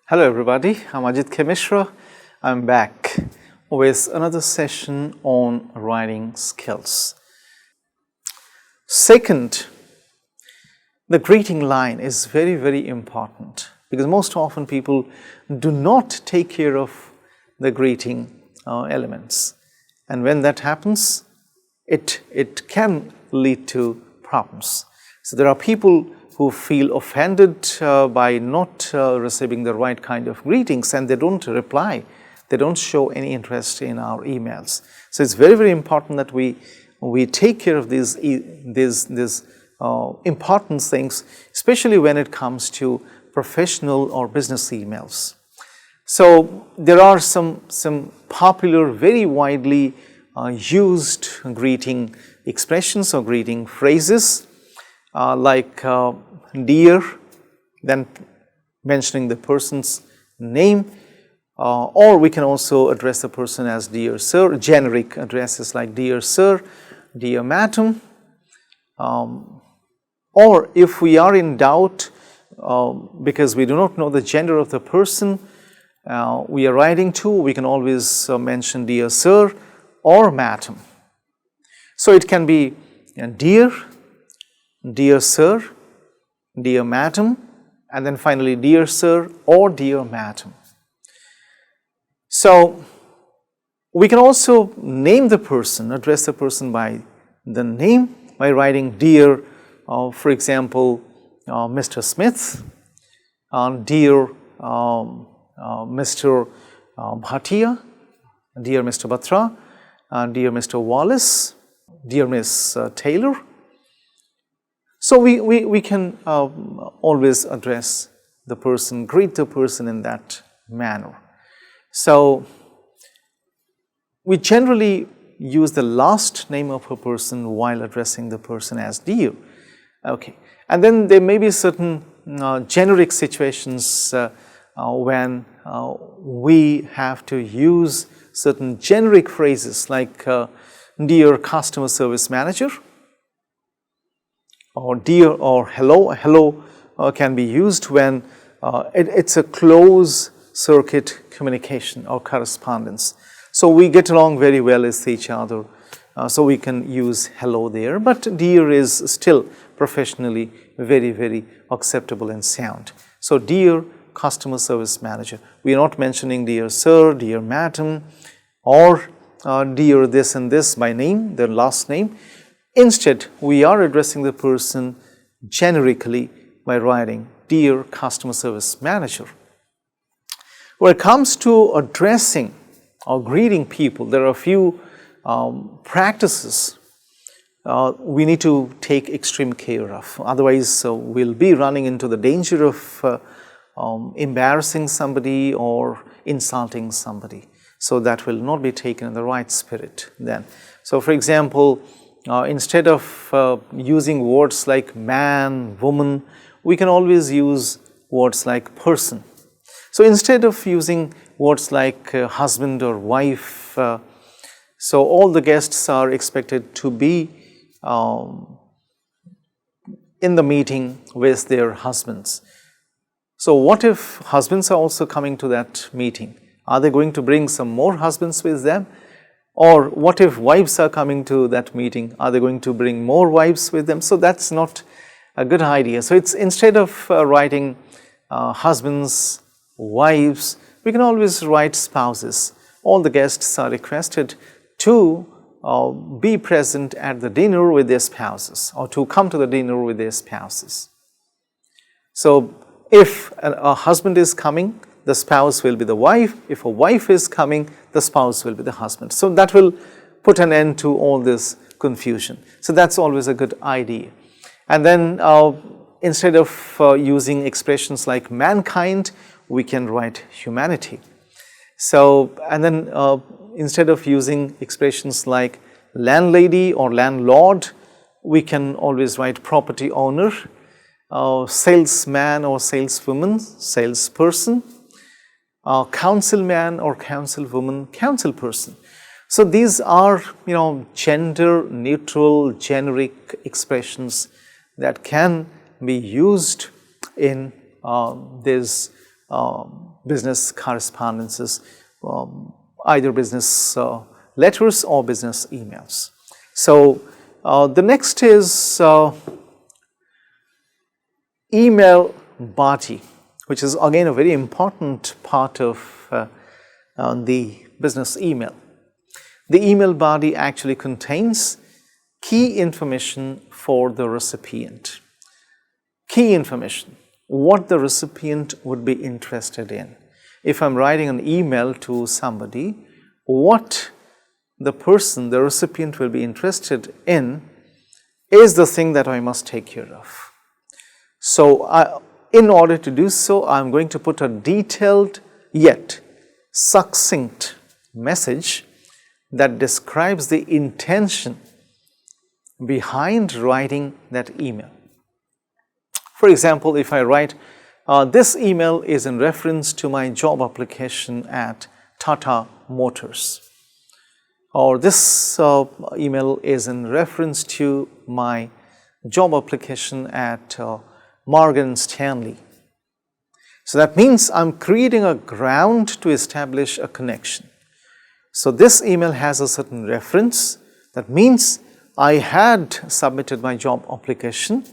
Hello everybody, I'm Ajit K. Mishra. I'm back with another session on writing skills. Second, the greeting line is very important because most often people do not take care of the greeting elements, and when that happens, it can lead to problems. So there are people who feel offended by not receiving the right kind of greetings, and they don't reply. They don't show any interest in our emails. So it's very important that we take care of these important things, especially when it comes to professional or business emails. So there are some popular, very widely used greeting expressions or greeting phrases like dear, then mentioning the person's name, or we can also address the person as dear sir, generic addresses like dear sir, dear madam, or if we are in doubt because we do not know the gender of the person we are writing to, we can always mention dear sir or madam. So it can be dear, dear sir, dear madam, and then finally dear sir or dear madam. So we can also name the person, address the person by the name by writing dear, for example, Mr. Smith, dear Mr. Bhatia, dear Mr. Batra, dear Mr. Wallace, dear Miss Taylor. So we can always address the person, greet the person in that manner. So we generally use the last name of a person while addressing the person as dear. Okay, and then there may be certain generic situations when we have to use certain generic phrases like dear customer service manager, or dear or hello. Hello can be used when it's a close circuit communication or correspondence. So we get along very well with each other, so we can use hello there, but dear is still professionally very acceptable and sound. So dear customer service manager. We are not mentioning dear sir, dear madam, or dear this and this by name, their last name. Instead, we are addressing the person generically by writing dear customer service manager. When it comes to addressing or greeting people, there are a few practices we need to take extreme care of. Otherwise, we'll be running into the danger of embarrassing somebody or insulting somebody. So that will not be taken in the right spirit then. So for example, instead of using words like man, woman, we can always use words like person. So instead of using words like husband or wife, so all the guests are expected to be in the meeting with their husbands. So what if husbands are also coming to that meeting? Are they going to bring some more husbands with them? Or what if wives are coming to that meeting? Are they going to bring more wives with them? So that's not a good idea. So it's instead of writing husbands, wives, we can always write spouses. All the guests are requested to be present at the dinner with their spouses, or to come to the dinner with their spouses. So if a husband is coming, the spouse will be the wife. If a wife is coming, the spouse will be the husband. So that will put an end to all this confusion. So that's always a good idea. And then instead of using expressions like mankind, we can write humanity. So, and then instead of using expressions like landlady or landlord, we can always write property owner, salesman or saleswoman, salesperson, councilman or councilwoman, councilperson. So these are, gender neutral, generic expressions that can be used in this business correspondences, either business letters or business emails. So the next is email body, which is again a very important part of the business email. The email body actually contains key information for the recipient. Key information, what the recipient would be interested in. If I'm writing an email to somebody, what the person, the recipient will be interested in is the thing that I must take care of. So in order to do so, I'm going to put a detailed yet succinct message that describes the intention behind writing that email. For example, if I write, this email is in reference to my job application at Tata Motors, or this email is in reference to my job application at Morgan Stanley. So that means I'm creating a ground to establish a connection. So this email has a certain reference. That means I had submitted my job application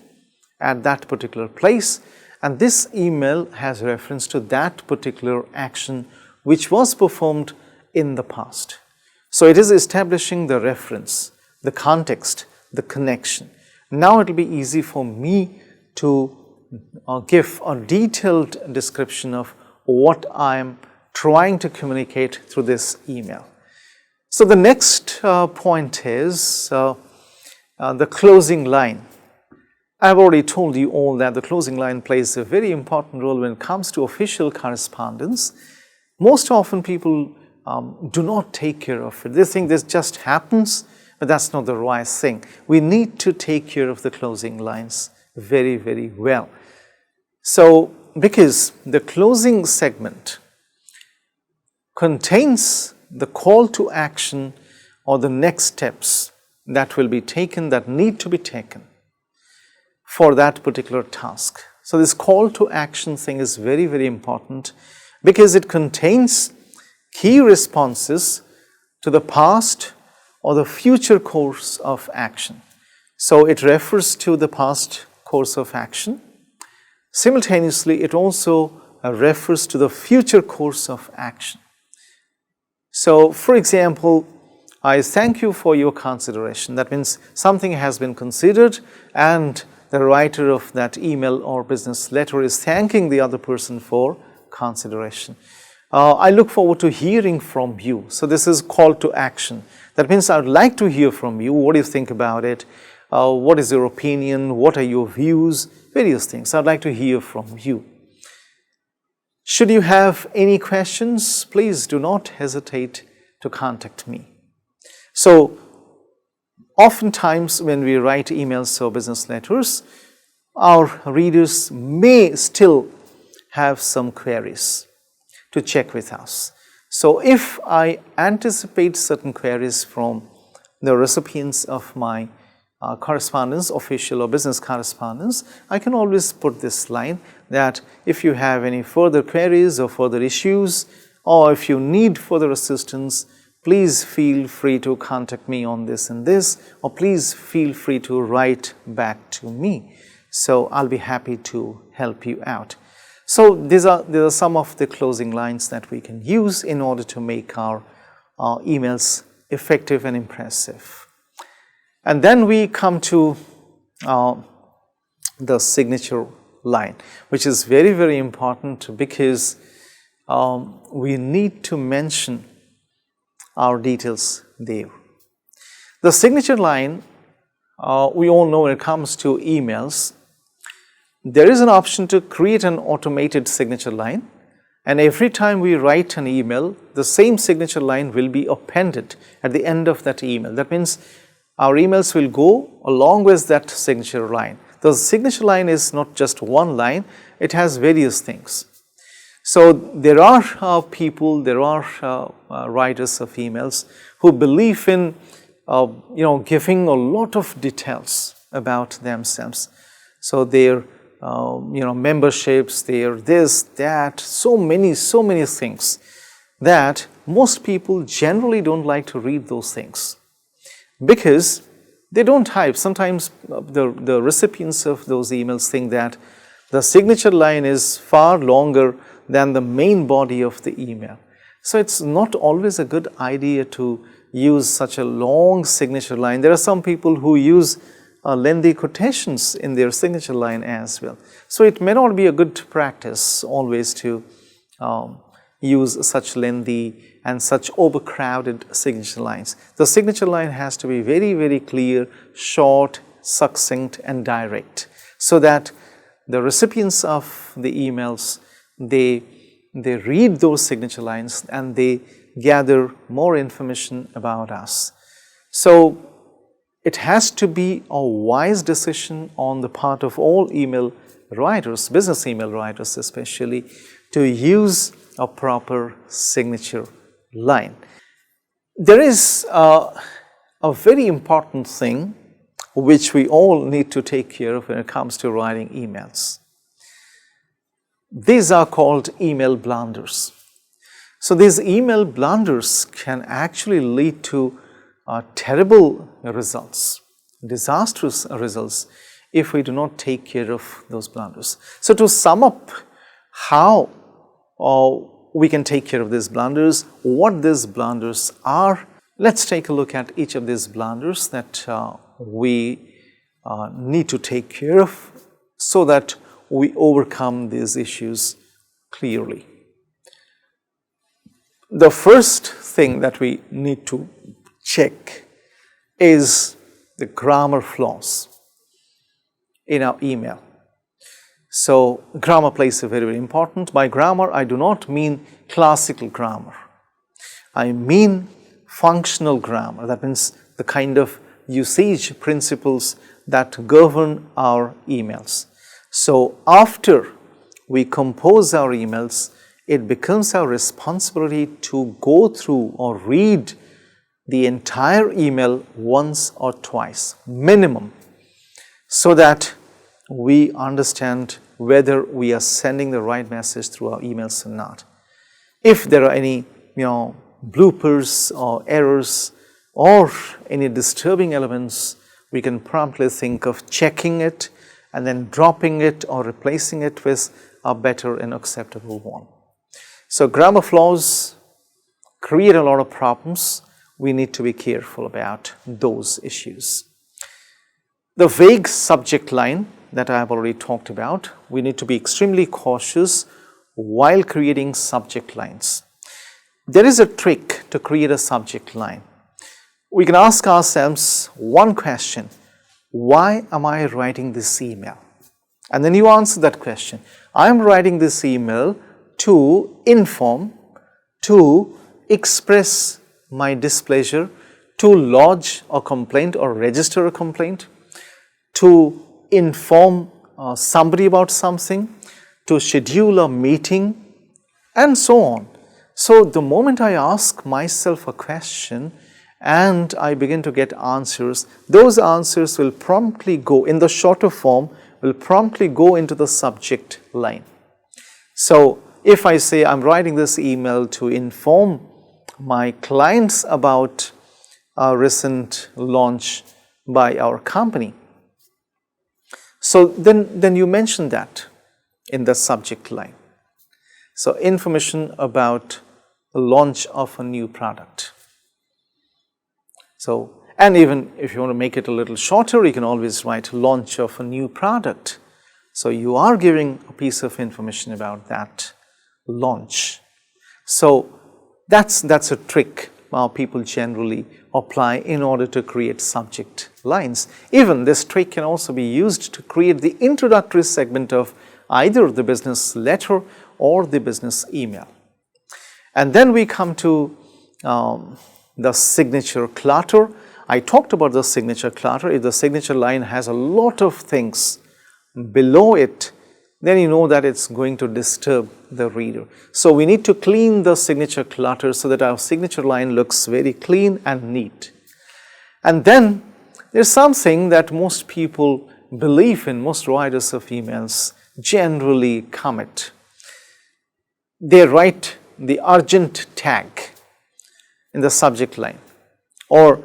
at that particular place, and this email has reference to that particular action which was performed in the past. So it is establishing the reference, the context, the connection. Now it will be easy for me to give a detailed description of what I am trying to communicate through this email. So the next point is the closing line. I've already told you all that the closing line plays a very important role when it comes to official correspondence. Most often people do not take care of it. They think this just happens, but that's not the right thing. We need to take care of the closing lines very, very well. So, because the closing segment contains the call to action or the next steps that will be taken, that need to be taken for that particular task. So this call to action thing is very, very important because it contains key responses to the past or the future course of action. So it refers to the past course of action. Simultaneously, it also refers to the future course of action. So, for example, I thank you for your consideration. That means something has been considered and the writer of that email or business letter is thanking the other person for consideration. I look forward to hearing from you. So this is call to action. That means I would like to hear from you. What do you think about it? What is your opinion? What are your views? Various things. I'd like to hear from you. Should you have any questions, please do not hesitate to contact me. So, oftentimes when we write emails or business letters, our readers may still have some queries to check with us. So, if I anticipate certain queries from the recipients of my correspondence, official or business correspondence, I can always put this line that if you have any further queries or further issues, or if you need further assistance, please feel free to contact me on this and this, or please feel free to write back to me. So I'll be happy to help you out. So these are some of the closing lines that we can use in order to make our emails effective and impressive. And then we come to the signature line, which is very, very important because we need to mention our details there. The signature line, we all know when it comes to emails, there is an option to create an automated signature line, and every time we write an email, the same signature line will be appended at the end of that email. That means our emails will go along with that signature line. The signature line is not just one line, it has various things. So there are people, there are writers of emails who believe in giving a lot of details about themselves. So their memberships, their this, that, so many things that most people generally don't like to read those things because they don't type. Sometimes the recipients of those emails think that the signature line is far longer than the main body of the email. So it's not always a good idea to use such a long signature line. There are some people who use lengthy quotations in their signature line as well. So it may not be a good practice always to use such lengthy and such overcrowded signature lines. The signature line has to be very, very clear, short, succinct, and direct, so that the recipients of the emails, they read those signature lines and they gather more information about us. So it has to be a wise decision on the part of all email writers, business email writers especially, to use a proper signature line. There is a very important thing which we all need to take care of when it comes to writing emails. These are called email blunders. So these email blunders can actually lead to terrible results, disastrous results, if we do not take care of those blunders. So to sum up how we can take care of these blunders, what these blunders are, let's take a look at each of these blunders that we need to take care of so that we overcome these issues clearly. The first thing that we need to check is the grammar flaws in our email. So grammar plays a very, very important. By grammar, I do not mean classical grammar. I mean functional grammar. That means the kind of usage principles that govern our emails. So after we compose our emails, it becomes our responsibility to go through or read the entire email once or twice, minimum, so that we understand whether we are sending the right message through our emails or not. If there are any, bloopers or errors or any disturbing elements, we can promptly think of checking it and then dropping it or replacing it with a better and acceptable one. So grammar flaws create a lot of problems. We need to be careful about those issues. The vague subject line that I have already talked about, we need to be extremely cautious while creating subject lines. There is a trick to create a subject line. We can ask ourselves one question: why am I writing this email? And then you answer that question. I am writing this email to inform, to express my displeasure, to lodge a complaint or register a complaint, to inform somebody about something, to schedule a meeting, and so on. So the moment I ask myself a question and I begin to get answers, those answers will promptly go, in the shorter form, will promptly go into the subject line. So if I say I'm writing this email to inform my clients about a recent launch by our company, so then you mention that in the subject line. So information about the launch of a new product. So, and even if you want to make it a little shorter, you can always write launch of a new product. So you are giving a piece of information about that launch. So that's a trick people generally apply in order to create subject lines. Even this trick can also be used to create the introductory segment of either the business letter or the business email. And then we come to the signature clutter. I talked about the signature clutter. If the signature line has a lot of things below it, then you know that it's going to disturb the reader. So we need to clean the signature clutter so that our signature line looks very clean and neat. And then there's something that most people belief in most writers of emails generally commit. They write the urgent tag in the subject line, or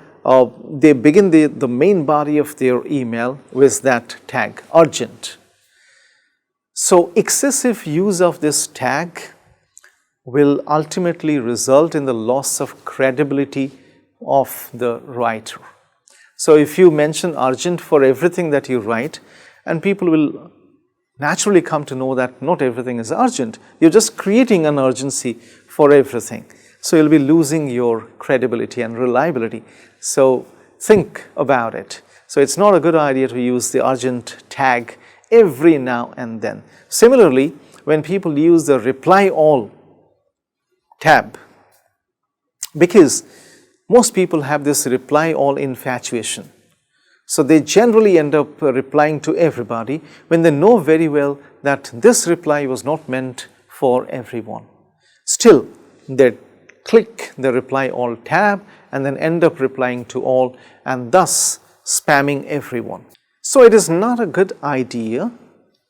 they begin the main body of their email with that tag, urgent. So excessive use of this tag will ultimately result in the loss of credibility of the writer. So if you mention urgent for everything that you write, and people will naturally come to know that not everything is urgent, you're just creating an urgency for everything. So you'll be losing your credibility and reliability. So think about it. So it's not a good idea to use the urgent tag every now and then. Similarly, when people use the reply all tab, because most people have this reply all infatuation. So they generally end up replying to everybody when they know very well that this reply was not meant for everyone. Still, they click the reply all tab and then end up replying to all and thus spamming everyone. So it is not a good idea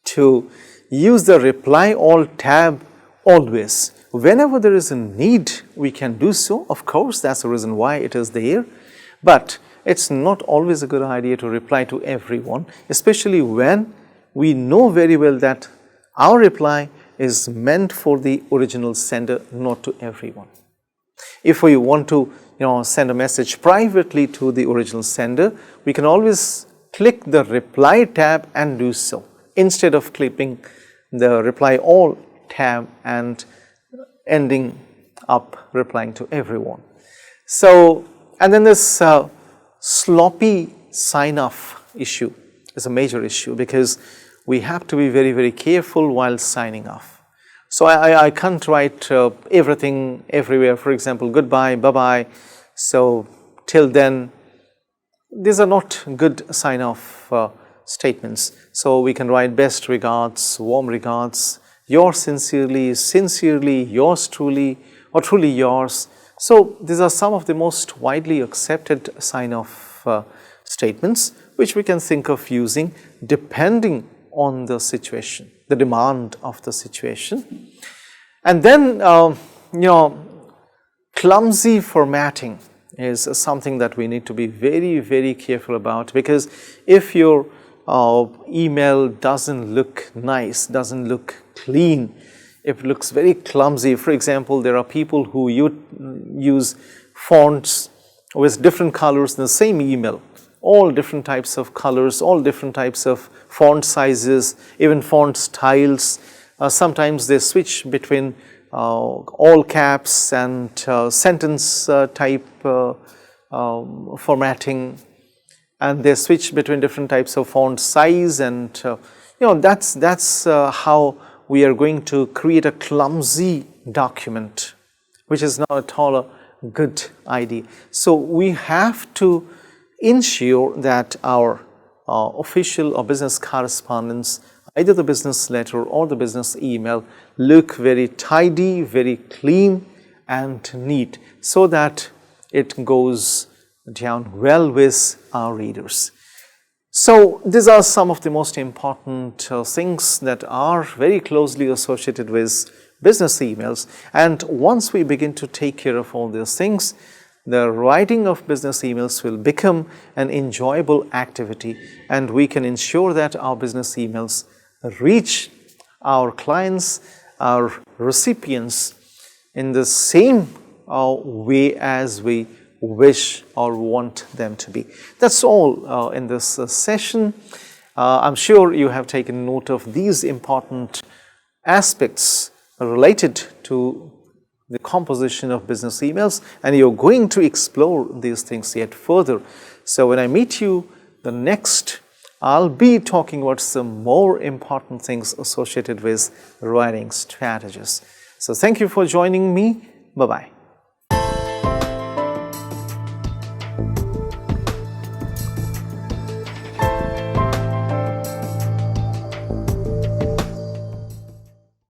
to use the reply all tab always. Whenever there is a need, we can do so. Of course, that's the reason why it is there. But it's not always a good idea to reply to everyone, especially when we know very well that our reply is meant for the original sender, not to everyone. If we want to send a message privately to the original sender, we can always click the reply tab and do so, instead of clicking the reply all tab and ending up replying to everyone. So, and then this sloppy sign-off issue is a major issue, because we have to be very, very careful while signing off. So I can't write everything everywhere, for example, goodbye, bye-bye. So till then, these are not good sign-off statements. So we can write best regards, warm regards, yours sincerely, sincerely, yours truly, or truly yours. So these are some of the most widely accepted sign-off statements which we can think of using depending on the situation, the demand of the situation. And then, clumsy formatting is something that we need to be very, very careful about, because if your email doesn't look nice, doesn't look clean, if it looks very clumsy. For example, there are people who use fonts with different colors in the same email, all different types of colors, all different types of font sizes, even font styles. Sometimes they switch between all caps and sentence type formatting, and they switch between different types of font size, and that's how we are going to create a clumsy document, which is not at all a good idea. So we have to ensure that our official or business correspondence, either the business letter or the business email, look very tidy, very clean and neat, so that it goes down well with our readers. So these are some of the most important things that are very closely associated with business emails. And once we begin to take care of all these things, the writing of business emails will become an enjoyable activity, and we can ensure that our business emails reach our clients, our recipients, in the same way as we wish or want them to be. That's all in this session. I'm sure you have taken note of these important aspects related to the composition of business emails, and you're going to explore these things yet further. So when I meet you the next, I'll be talking about some more important things associated with writing strategies. So thank you for joining me. Bye-bye.